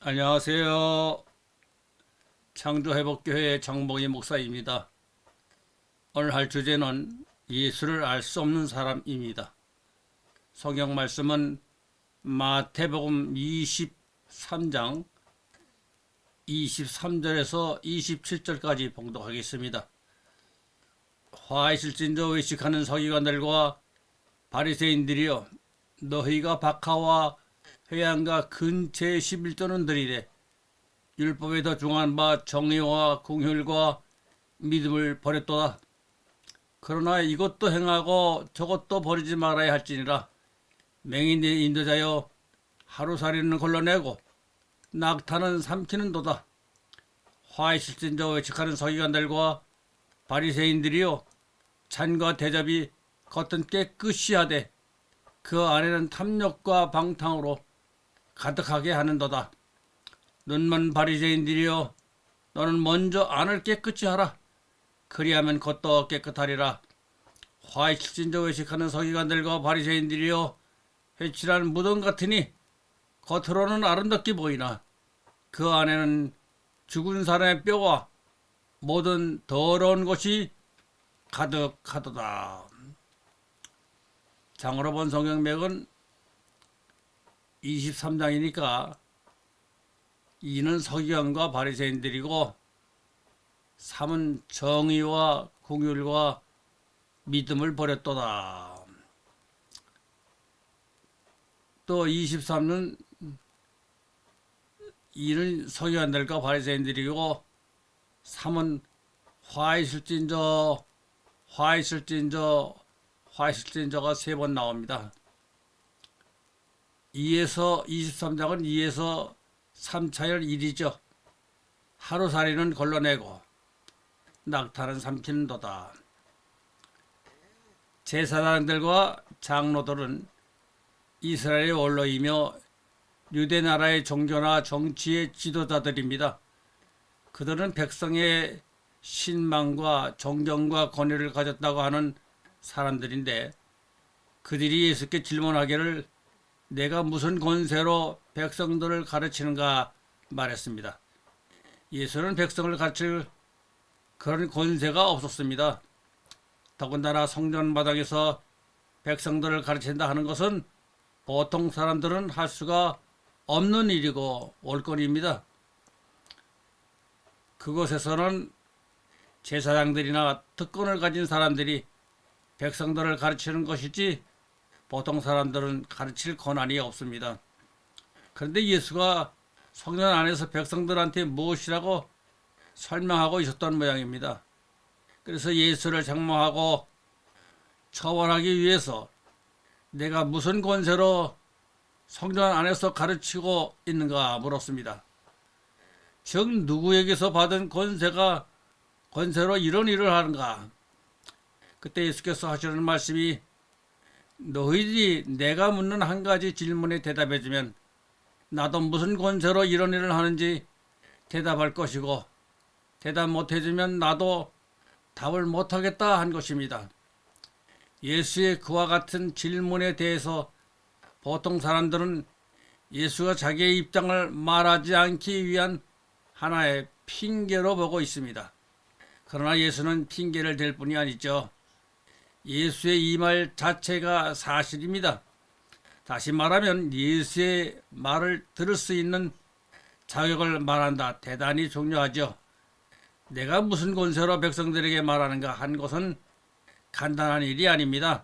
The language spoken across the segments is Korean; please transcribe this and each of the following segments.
안녕하세요. 창조회복교회 정봉희 목사입니다. 오늘 할 주제는 예수를 알 수 없는 사람입니다. 성경 말씀은 마태복음 23장 23절에서 27절까지 봉독하겠습니다. 화 있을진저 외식하는 서기관들과 바리새인들이여, 너희가 박하와 회양과 근처의 11조는 들이되 율법에 더 중한 바 정의와 공혈과 믿음을 버렸도다. 그러나 이것도 행하고 저것도 버리지 말아야 할지니라. 맹인의 인도자여, 하루살이는 걸러내고 낙타는 삼키는도다. 화 있을진저 외식하는 서기관들과 바리새인들이여, 잔과 대접이 겉은 깨끗이 하되 그 안에는 탐욕과 방탕으로 가득하게 하는도다. 눈먼 바리새인들이여, 너는 먼저 안을 깨끗이 하라. 그리하면 겉도 깨끗하리라. 화 있을진저 외식하는 서기관들과 바리새인들이여, 회칠한 무덤 같으니 겉으로는 아름답게 보이나 그 안에는 죽은 사람의 뼈와 모든 더러운 것이 가득하도다. 장으로 본 성경맥은 23장이니까 2는 서기관과 바리새인들이고 3은 정의와 공율과 믿음을 버렸도다. 또 23은 2는 서기관들과 바리새인들이고 3은 화 있을진저 화 있을진저가 3번 나옵니다. 2에서 23장은 2에서 3차열 1이죠. 하루살이는 걸러내고 낙타는 삼키는도다. 제사장들과 장로들은 이스라엘의 원로이며 유대 나라의 종교나 정치의 지도자들입니다. 그들은 백성의 신망과 존경과 권위를 가졌다고 하는 사람들인데, 그들이 예수께 질문하기를 내가 무슨 권세로 백성들을 가르치는가 말했습니다. 예수는 백성을 가르칠 그런 권세가 없었습니다. 더군다나 성전 마당에서 백성들을 가르친다 하는 것은 보통 사람들은 할 수가 없는 일이고 올거리입니다. 그곳에서는 제사장들이나 특권을 가진 사람들이 백성들을 가르치는 것이지 보통 사람들은 가르칠 권한이 없습니다. 그런데 예수가 성전 안에서 백성들한테 무엇이라고 설명하고 있었던 모양입니다. 그래서 예수를 장모하고 처벌하기 위해서 내가 무슨 권세로 성전 안에서 가르치고 있는가 물었습니다. 즉 누구에게서 받은 권세로 이런 일을 하는가? 그때 예수께서 하시는 말씀이, 너희들이 내가 묻는 한 가지 질문에 대답해주면 나도 무슨 권세로 이런 일을 하는지 대답할 것이고, 대답 못해주면 나도 답을 못하겠다 한 것입니다. 예수의 그와 같은 질문에 대해서 보통 사람들은 예수가 자기의 입장을 말하지 않기 위한 하나의 핑계로 보고 있습니다. 그러나 예수는 핑계를 댈 뿐이 아니죠. 예수의 이 말 자체가 사실입니다. 다시 말하면 예수의 말을 들을 수 있는 자격을 말한다. 대단히 중요하죠. 내가 무슨 권세로 백성들에게 말하는가 한 것은 간단한 일이 아닙니다.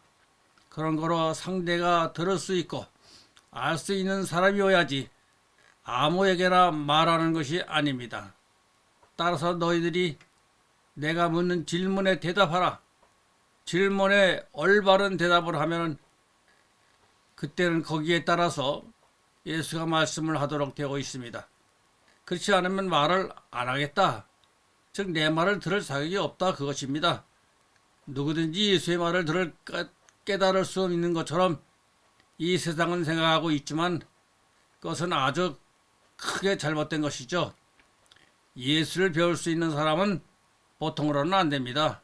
그런 거로 상대가 들을 수 있고 알 수 있는 사람이어야지 아무에게나 말하는 것이 아닙니다. 따라서 너희들이 내가 묻는 질문에 대답하라. 질문에 올바른 대답을 하면 그때는 거기에 따라서 예수가 말씀을 하도록 되어 있습니다. 그렇지 않으면 말을 안 하겠다. 즉 내 말을 들을 자격이 없다 그것입니다. 누구든지 예수의 말을 깨달을 수 있는 것처럼 이 세상은 생각하고 있지만 그것은 아주 크게 잘못된 것이죠. 예수를 배울 수 있는 사람은 보통으로는 안 됩니다.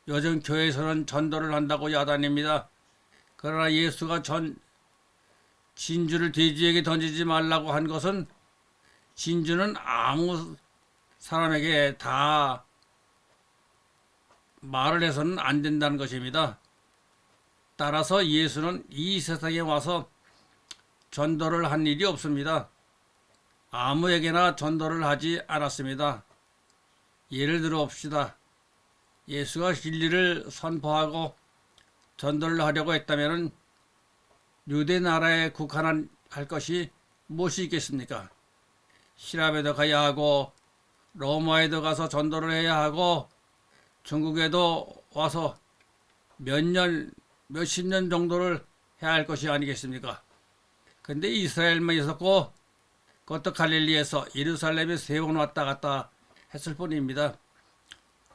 요즘 교회에서는 전도를 한다고 야단입니다. 그러나 예수가 진주를 돼지에게 던지지 말라고 한 것은 진주는 아무 사람에게 다 말을 해서는 안 된다는 것입니다. 따라서 예수는 이 세상에 와서 전도를 한 일이 없습니다. 아무에게나 전도를 하지 않았습니다. 예를 들어 봅시다. 예수가 진리를 선포하고 전도를 하려고 했다면 유대 나라에 국한할 것이 무엇이 있겠습니까? 시랍에도 가야 하고 로마에도 가서 전도를 해야 하고 중국에도 와서 몇십 년 정도를 해야 할 것이 아니겠습니까? 근데 이스라엘만 있었고 그것도 갈릴리에서 예루살렘에 3번 왔다 갔다 했을 뿐입니다.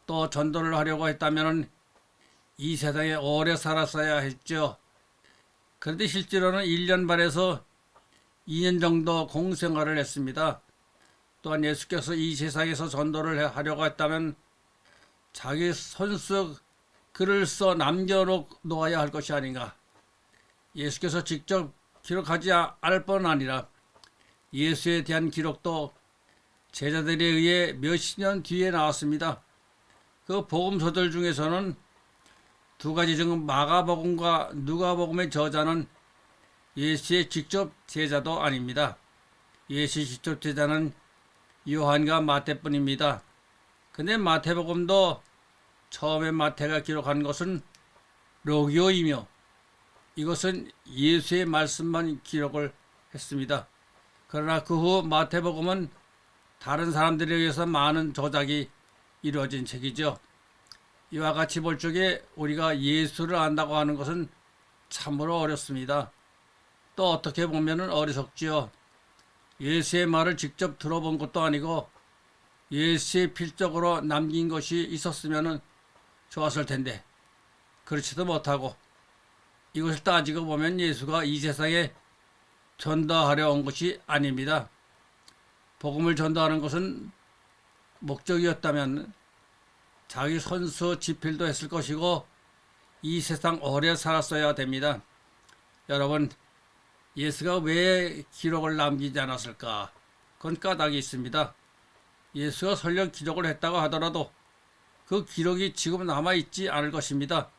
또 전도를 하려고 했다면 이 세상에 오래 살았어야 했죠. 그런데 실제로는 1년 반에서 2년 정도 공생활을 했습니다. 또한 예수께서 이 세상에서 전도를 하려고 했다면 자기 손수 글을 써 남겨놓아야 할 것이 아닌가. 예수께서 직접 기록하지 않을 뿐 아니라 예수에 대한 기록도 제자들에 의해 몇십 년 뒤에 나왔습니다. 그 복음서들 중에서는 2가지 중 마가복음과 누가복음의 저자는 예수의 직접 제자도 아닙니다. 예수의 직접 제자는 요한과 마태뿐입니다. 근데 마태복음도 처음에 마태가 기록한 것은 로기오이며 이것은 예수의 말씀만 기록을 했습니다. 그러나 그 후 마태복음은 다른 사람들에 의해서 많은 조작이 이루어진 책이죠. 이와 같이 볼 적에 우리가 예수를 안다고 하는 것은 참으로 어렵습니다. 또 어떻게 보면 어리석지요. 예수의 말을 직접 들어본 것도 아니고 예수의 필적으로 남긴 것이 있었으면 좋았을 텐데 그렇지도 못하고 이것을 따지고 보면 예수가 이 세상에 전도하려 온 것이 아닙니다. 복음을 전도하는 것은 목적이었다면 자기 손수 지필도 했을 것이고 이 세상 오래 살았어야 됩니다. 여러분, 예수가 왜 기록을 남기지 않았을까? 그건 까닭이 있습니다. 예수가 설령 기록을 했다고 하더라도 그 기록이 지금 남아있지 않을 것입니다.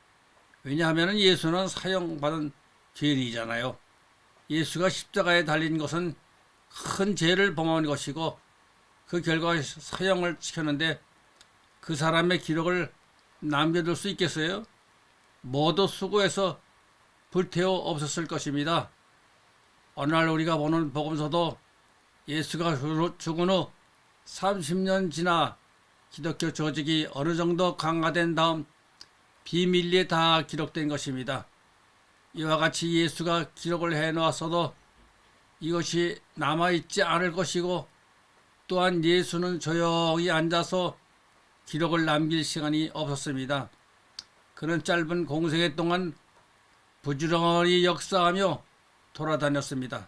왜냐하면 예수는 사형받은 죄인이잖아요. 예수가 십자가에 달린 것은 큰 죄를 범한 것이고 그 결과 사형을 시켰는데 그 사람의 기록을 남겨둘 수 있겠어요? 모두 수고해서 불태워 없었을 것입니다. 어느 날 우리가 보는 복음서도 예수가 죽은 후 30년 지나 기독교 조직이 어느 정도 강화된 다음 비밀리에 다 기록된 것입니다. 이와 같이 예수가 기록을 해놓았어도 이것이 남아있지 않을 것이고 또한 예수는 조용히 앉아서 기록을 남길 시간이 없었습니다. 그는 짧은 공생애 동안 부지런히 역사하며 돌아다녔습니다.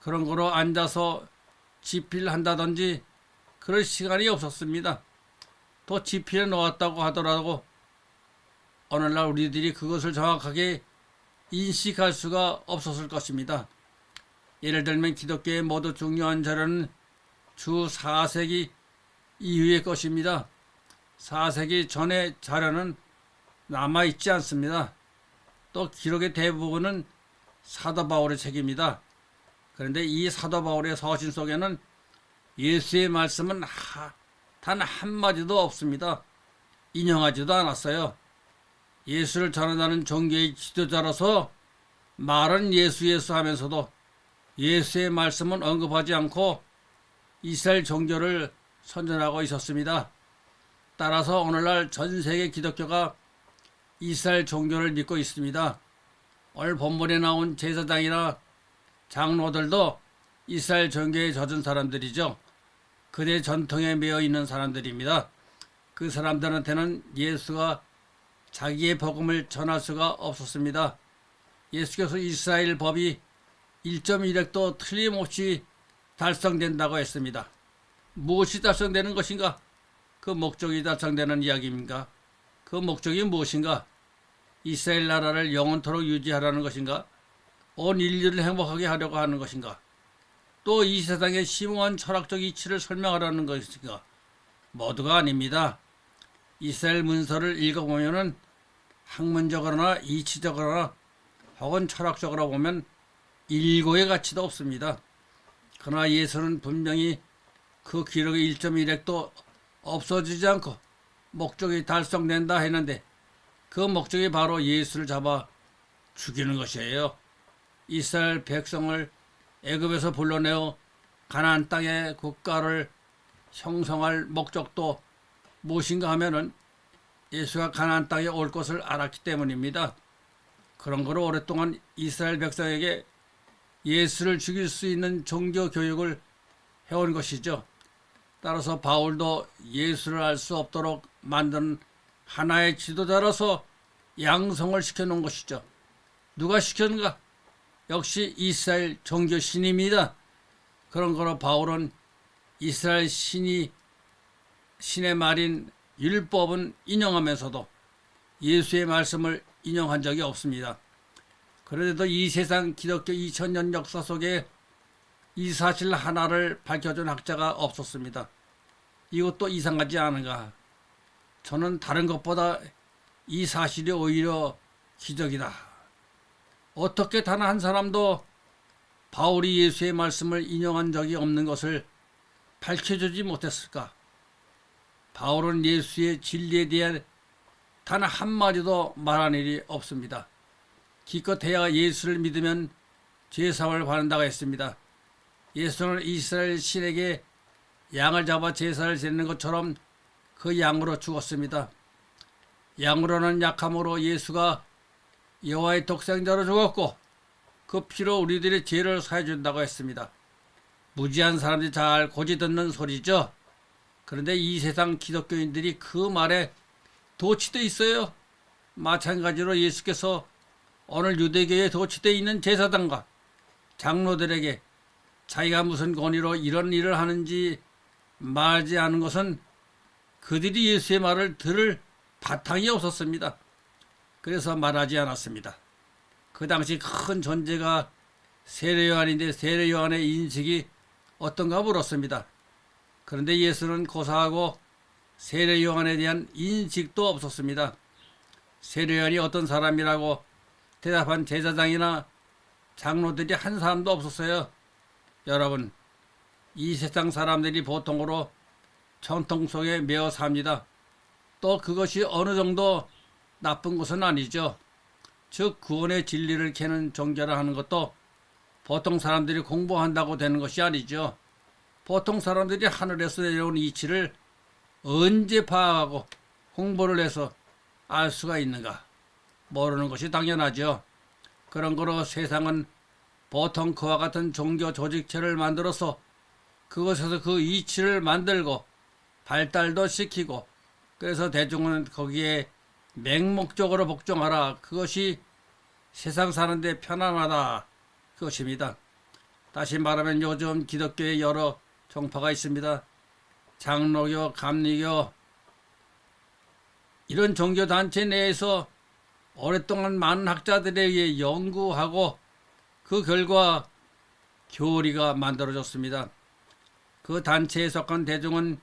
그런 거로 앉아서 집필한다든지 그럴 시간이 없었습니다. 또 집필해 놓았다고 하더라도 어느 날 우리들이 그것을 정확하게 인식할 수가 없었을 것입니다. 예를 들면 기독교의 모두 중요한 자료는 주 4세기 이후의 것입니다. 4세기 전의 자료는 남아있지 않습니다. 또 기록의 대부분은 사도 바울의 책입니다. 그런데 이 사도 바울의 서신 속에는 예수의 말씀은 단 한마디도 없습니다. 인용하지도 않았어요. 예수를 전한다는 종교의 지도자로서 말은 예수 하면서도 예수의 말씀은 언급하지 않고 이스라엘 종교를 선전하고 있었습니다. 따라서 오늘날 전 세계 기독교가 이스라엘 종교를 믿고 있습니다. 오늘 본문에 나온 제사장이나 장로들도 이스라엘 종교에 젖은 사람들이죠. 그들의 전통에 매여 있는 사람들입니다. 그 사람들한테는 예수가 자기의 복음을 전할 수가 없었습니다. 예수께서 이스라엘 법이 1.1획도 틀림없이 달성된다고 했습니다. 무엇이 달성되는 것인가? 그 목적이 달성되는 이야기입니까? 그 목적이 무엇인가? 이스라엘 나라를 영원토록 유지하라는 것인가? 온 인류를 행복하게 하려고 하는 것인가? 또 이 세상의 심오한 철학적 이치를 설명하라는 것이가 모두가 아닙니다. 이스라엘 문서를 읽어보면은 학문적으로나 이치적으로나 혹은 철학적으로 보면 일고의 가치도 없습니다. 그러나 예수는 분명히 그 기록의 1.1핵도 없어지지 않고 목적이 달성된다 했는데 그 목적이 바로 예수를 잡아 죽이는 것이에요. 이스라엘 백성을 애굽에서 불러내어 가나안 땅의 국가를 형성할 목적도 무엇인가 하면은 예수가 가나안 땅에 올 것을 알았기 때문입니다. 그런 거로 오랫동안 이스라엘 백성에게 예수를 죽일 수 있는 종교 교육을 해온 것이죠. 따라서 바울도 예수를 알 수 없도록 만든 하나의 지도자로서 양성을 시켜놓은 것이죠. 누가 시켰는가? 역시 이스라엘 종교 신입니다. 그런 거로 바울은 이스라엘 신의 말인 율법은 인용하면서도 예수의 말씀을 인용한 적이 없습니다. 그런데도 이 세상 기독교 2000년 역사 속에 이 사실 하나를 밝혀준 학자가 없었습니다. 이것도 이상하지 않은가? 저는 다른 것보다 이 사실이 오히려 기적이다. 어떻게 단 한 사람도 바울이 예수의 말씀을 인용한 적이 없는 것을 밝혀주지 못했을까? 바울은 예수의 진리에 대한 단 한마디도 말한 일이 없습니다. 기껏해야 예수를 믿으면 죄사함을 받는다고 했습니다. 예수는 이스라엘 신에게 양을 잡아 제사를 지내는 것처럼 그 양으로 죽었습니다. 양으로는 약함으로 예수가 여호와의 독생자로 죽었고 그 피로 우리들의 죄를 사해준다고 했습니다. 무지한 사람들이 잘 고지듣는 소리죠. 그런데 이 세상 기독교인들이 그 말에 도취되어 있어요. 마찬가지로 예수께서 오늘 유대교에 도취되어 있는 제사장과 장로들에게 자기가 무슨 권위로 이런 일을 하는지 말하지 않은 것은 그들이 예수의 말을 들을 바탕이 없었습니다. 그래서 말하지 않았습니다. 그 당시 큰 존재가 세례요한인데 세례요한의 인식이 어떤가 물었습니다. 그런데 예수는 고사하고 세례요한에 대한 인식도 없었습니다. 세례요한이 어떤 사람이라고 대답한 제사장이나 장로들이 한 사람도 없었어요. 여러분, 이 세상 사람들이 보통으로 전통 속에 매어 삽니다. 또 그것이 어느 정도 나쁜 것은 아니죠. 즉 구원의 진리를 캐는 종교를 하는 것도 보통 사람들이 공부한다고 되는 것이 아니죠. 보통 사람들이 하늘에서 내려온 이치를 언제 파악하고 공부를 해서 알 수가 있는가? 모르는 것이 당연하죠. 그런 거로 세상은 보통 그와 같은 종교 조직체를 만들어서 그것에서 그 이치를 만들고 발달도 시키고 그래서 대중은 거기에 맹목적으로 복종하라. 그것이 세상 사는데 편안하다. 그것입니다. 다시 말하면 요즘 기독교에 여러 종파가 있습니다. 장로교, 감리교 이런 종교단체 내에서 오랫동안 많은 학자들에 의해 연구하고 그 결과 교리가 만들어졌습니다. 그 단체에 속한 대중은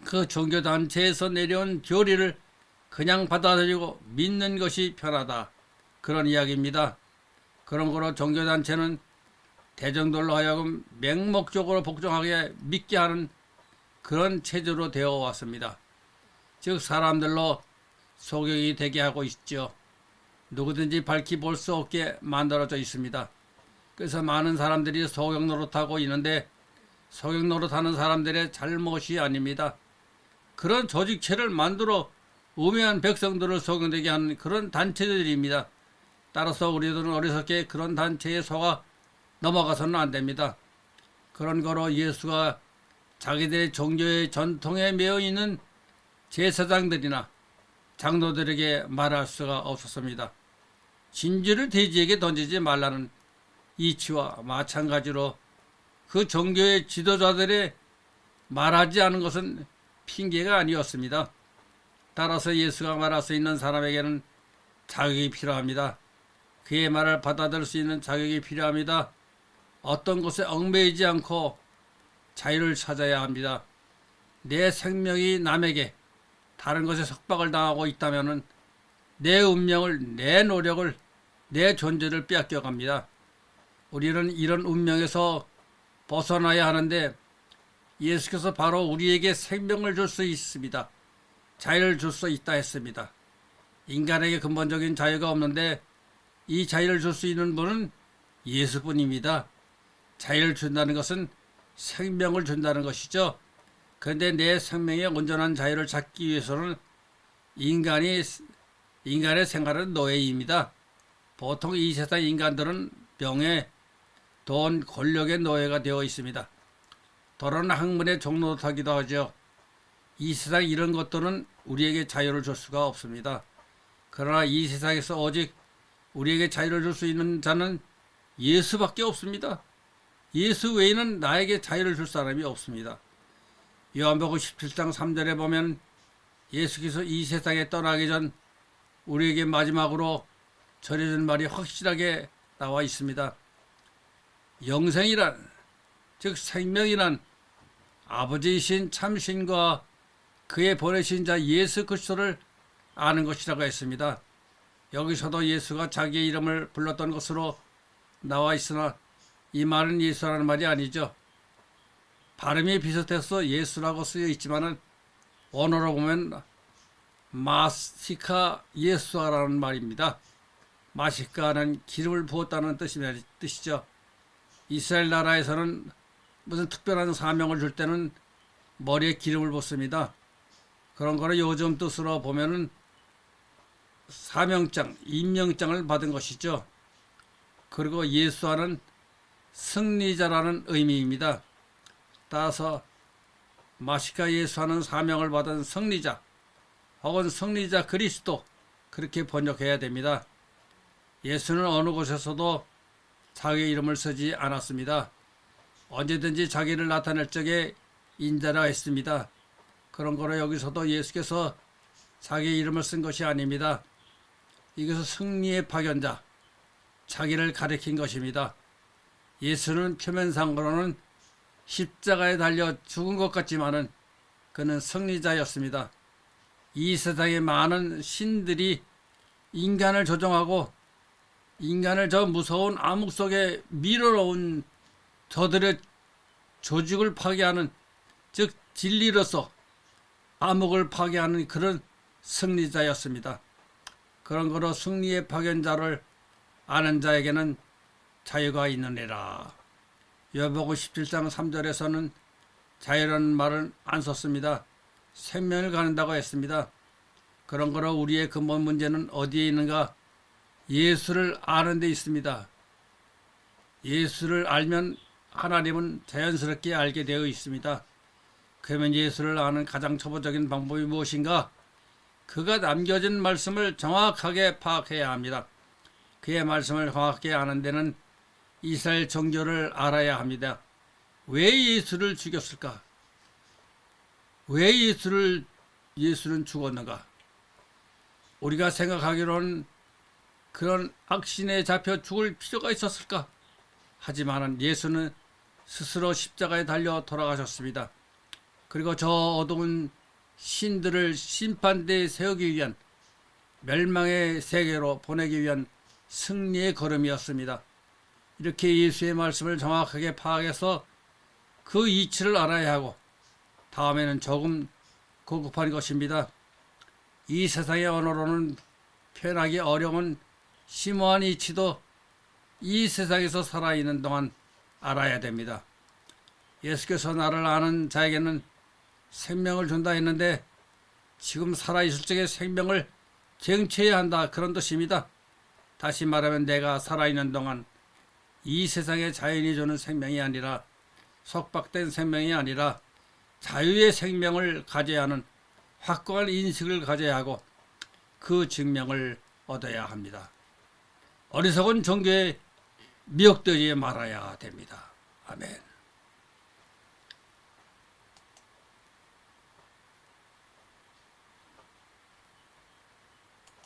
그 종교단체에서 내려온 교리를 그냥 받아들이고 믿는 것이 편하다. 그런 이야기입니다. 그런 거로 종교단체는 대중들로 하여금 맹목적으로 복종하게 믿게 하는 그런 체제로 되어 왔습니다. 즉 사람들로 소경이 되게 하고 있죠. 누구든지 밝히 볼 수 없게 만들어져 있습니다. 그래서 많은 사람들이 소경 노릇하고 있는데 소경 노릇하는 사람들의 잘못이 아닙니다. 그런 조직체를 만들어 우매한 백성들을 소경되게 하는 그런 단체들입니다. 따라서 우리들은 어리석게 그런 단체에 속아 넘어가서는 안 됩니다. 그런 거로 예수가 자기들의 종교의 전통에 매여 있는 제사장들이나 장로들에게 말할 수가 없었습니다. 진주를 돼지에게 던지지 말라는 이치와 마찬가지로 그 종교의 지도자들의 말하지 않은 것은 핑계가 아니었습니다. 따라서 예수가 말할 수 있는 사람에게는 자격이 필요합니다. 그의 말을 받아들일 수 있는 자격이 필요합니다. 어떤 것에 얽매이지 않고 자유를 찾아야 합니다. 내 생명이 남에게 다른 것에 속박을 당하고 있다면 내 운명을, 내 노력을, 내 존재를 빼앗겨갑니다. 우리는 이런 운명에서 벗어나야 하는데 예수께서 바로 우리에게 생명을 줄 수 있습니다. 자유를 줄 수 있다 했습니다. 인간에게 근본적인 자유가 없는데 이 자유를 줄 수 있는 분은 예수뿐입니다. 자유를 준다는 것은 생명을 준다는 것이죠. 그런데 내 생명의 온전한 자유를 찾기 위해서는 인간의 생활은 노예입니다. 보통 이 세상 인간들은 명예, 돈, 권력의 노예가 되어 있습니다. 더러는 학문의 종노릇하기도 하죠. 이 세상 이런 것들은 우리에게 자유를 줄 수가 없습니다. 그러나 이 세상에서 오직 우리에게 자유를 줄 수 있는 자는 예수밖에 없습니다. 예수 외에는 나에게 자유를 줄 사람이 없습니다. 요한복음 17장 3절에 보면 예수께서 이 세상에 떠나기 전 우리에게 마지막으로 전해준 말이 확실하게 나와 있습니다. 영생이란, 즉 생명이란 아버지이신 참신과 그의 보내신 자 예수 그리스도를 아는 것이라고 했습니다. 여기서도 예수가 자기의 이름을 불렀던 것으로 나와 있으나 이 말은 예수라는 말이 아니죠. 발음이 비슷해서 예수라고 쓰여 있지만은 원어로 보면 마시카 예수아라는 말입니다. 마시카는 기름을 부었다는 뜻이죠. 이스라엘 나라에서는 무슨 특별한 사명을 줄 때는 머리에 기름을 붓습니다. 그런 거를 요즘 뜻으로 보면은 사명장, 임명장을 받은 것이죠. 그리고 예수와는 승리자라는 의미입니다. 따라서 마시카 예수와는 사명을 받은 승리자 혹은 승리자 그리스도, 그렇게 번역해야 됩니다. 예수는 어느 곳에서도 자기 이름을 쓰지 않았습니다. 언제든지 자기를 나타낼 적에 인자라 했습니다. 그런 거로 여기서도 예수께서 자기 이름을 쓴 것이 아닙니다. 이것은 승리의 파견자, 자기를 가리킨 것입니다. 예수는 표면상으로는 십자가에 달려 죽은 것 같지만은 그는 승리자였습니다. 이 세상의 많은 신들이 인간을 조종하고 인간을 저 무서운 암흑 속에 밀어넣은 저들의 조직을 파괴하는, 즉 진리로서 암흑을 파괴하는 그런 승리자였습니다. 그런 거로 승리의 파견자를 아는 자에게는 자유가 있느니라. 요한복음 17장 3절에서는 자유라는 말을 안 썼습니다. 생명을 가는다고 했습니다. 그런 거로 우리의 근본 문제는 어디에 있는가? 예수를 아는 데 있습니다. 예수를 알면 하나님은 자연스럽게 알게 되어 있습니다. 그러면 예수를 아는 가장 초보적인 방법이 무엇인가? 그가 남겨진 말씀을 정확하게 파악해야 합니다. 그의 말씀을 정확하게 아는 데는 이스라엘 정교를 알아야 합니다. 왜 예수를 죽였을까? 왜 예수는 죽었는가? 우리가 생각하기로는 그런 악신에 잡혀 죽을 필요가 있었을까? 하지만 예수는 스스로 십자가에 달려 돌아가셨습니다. 그리고 저 어두운 신들을 심판대에 세우기 위한, 멸망의 세계로 보내기 위한 승리의 걸음이었습니다. 이렇게 예수의 말씀을 정확하게 파악해서 그 이치를 알아야 하고, 다음에는 조금 고급한 것입니다. 이 세상의 언어로는 표현하기 어려운 심오한 이치도 이 세상에서 살아있는 동안 알아야 됩니다. 예수께서 나를 아는 자에게는 생명을 준다 했는데 지금 살아있을 적에 생명을 쟁취해야 한다, 그런 뜻입니다. 다시 말하면 내가 살아있는 동안 이 세상의 자연이 주는 생명이 아니라, 속박된 생명이 아니라 자유의 생명을 가져야 하는 확고한 인식을 가져야 하고 그 증명을 얻어야 합니다. 어리석은 종교에 미혹되지 말아야 됩니다. 아멘.